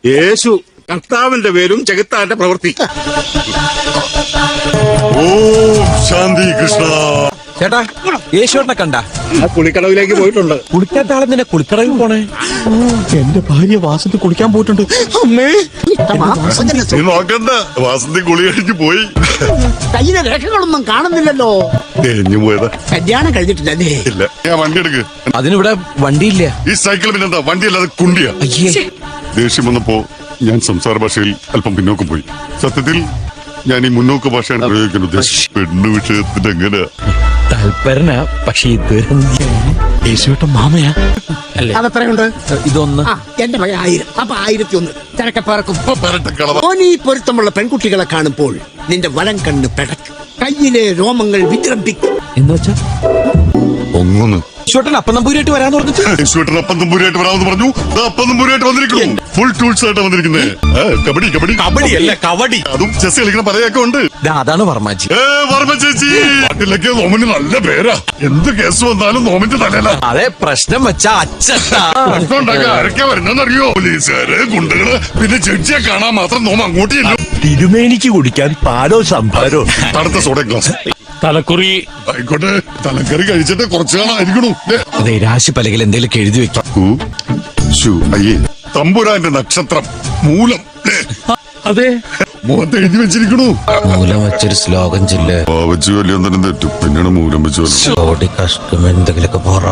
യേശു കർത്താവിന്റെ പേരും ചെകുത്താന്റെ പ്രവൃത്തി. ഓം ശാന്തി കൃഷ്ണ. ചേട്ടാ യേശുവിനെ കണ്ട കുളിക്കടവിലേക്ക് പോയിട്ടുണ്ട്. കുളിക്കാത്ത ആളെ നിന്നെ കുളിക്കടവിൽ പോണേ? എന്റെ ഭാര്യ വാസത്തിൽ കുളിക്കാൻ പോയിട്ടുണ്ട്. അമ്മേ, നീ നോക്കണ്ട, വാസന്തി കുളി കഴിഞ്ഞ് പോയി. കയ്യിലെ രേഖകളൊന്നും കാണുന്നില്ലല്ലോ. തേഞ്ഞു പോയതാ. കല്യാണം കഴിഞ്ഞിട്ടില്ലല്ലേ? ഇല്ല, ഞാൻ വണ്ടി എടുക്ക്. അതിനിവിടെ വണ്ടിയില്ല. ഈ സൈക്കിൾ പിന്നെന്താ, വണ്ടി അല്ലാതെ കുണ്ടിയാ. അയ്യേ, ദേഷ്യം വന്നപ്പോ ഞാൻ സംസാര ഭാഷയിൽ അല്പം പിന്നോക്കം പോയി. സത്യത്തിൽ ഞാൻ ഈ മുന്നോക്ക ഭാഷയാണ് പ്രയോഗിക്കാൻ ഉദ്ദേശിച്ചത്. പെണ്ണു വിഷയത്തിന്റെ എങ്ങനെ തൽപരന, പക്ഷെ ഇതുവരെ യേശുവേട്ടൻ മാമയാ? അല്ലേ? അതെത്രയുണ്ട്? ഇതൊന്ന്. ആ, എന്റെ മകൻ 1000. അപ്പൊ 1001 തിരക്കെ പറക്കും. പെരട്ട കളവ. ഓനീ പൊരുത്തമുള്ള പെൺകുട്ടികളെ കാണുമ്പോൾ നിന്റെ വലം കണ്ണ് പെടക്കും, കയ്യിലെ രോമങ്ങൾ വിജൃംഭിക്കും. എന്ന് വെച്ചാ ഒന്നു യേശുവേട്ടൻ അപ്പം നമ്പൂരിയായിട്ട് വരാന്ന് പറഞ്ഞിട്ട് യേശുവേട്ടൻ അപ്പം തമ്പൂരിയായിട്ട് വരാമെന്ന് പറഞ്ഞു. അപ്പം തമ്പൂരിയായിട്ട് വന്നിരിക്കുന്നു. ഫുൾ ടൂൾസ് ആയിട്ട് വന്നിരിക്കുന്നത്. കബഡി കബഡി കബഡിയല്ല, കവടി. അതും ചെസ് കളിക്കുന്ന പറയൊക്കെ ഉണ്ട്. അതാണ് വർമാജി. വർമ്മ ചേച്ചി, നാട്ടിലൊക്കെ നോമിന് നല്ല പേരാ. എന്ത് കേസ് വന്നാലും നോമിന്റെ തലയില. അതെ, പ്രശ്നം വെച്ചാ അച്ഛട്ടാ. പ്രശ്നം ഉണ്ടാക്കാൻ ആരൊക്കെ വരുന്നറിയോ? പോലീസുകാര്, ഗുണ്ടകള്, പിന്നെ ജഡ്ജിയെ കാണാൻ മാത്രം നോം അങ്ങോട്ട് ചെല്ലും. തിരുമേനിക്ക് കുടിക്കാൻ പാലോ സംഭാരോ. തണുത്ത സോഡ ഗ്ലാസ്. തലക്കുറി. ആയിക്കോട്ടെ, തലക്കറി കഴിച്ചിട്ട് കുറച്ച് കാണാതിരിക്കണു. അതെ, രാശി പലകിൽ എന്തെങ്കിലും എഴുതി വെക്കാം. അയ്യേ, തമ്പുരാന്റെ നക്ഷത്രം മൂലം. അതെ, മുഖത്ത് എഴുതി വെച്ചിരിക്കണു. മൂലം വെച്ചൊരു ശ്ലോകം ചൊല്ല്. വെച്ച് വലിയൊന്നും തെറ്റും. പിന്നെയാണ് മൂലം വെച്ച് ഓടി കഷ്ടം എന്തെങ്കിലുമൊക്കെ പോറ.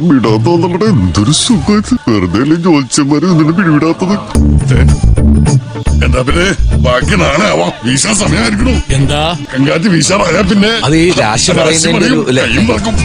വിടാത്തോന്നുള്ളത് എന്തൊരു സുഖം. വെറുതെ അല്ലേ ജോത്സ്യന്മാര് ഇതിന് പിടിവിടാത്തത്. എന്താ പിന്നെ ബാക്കി നാളെ ആവാം. വീശാൻ സമയമായിരിക്കണു. എന്താ കങ്കാറ്റ് വീശാറായാ പിന്നെ അത് ഈ രാശി പറയുന്നതിന്റെ ഒരു, അല്ലേ? കയ്യും പറക്കും.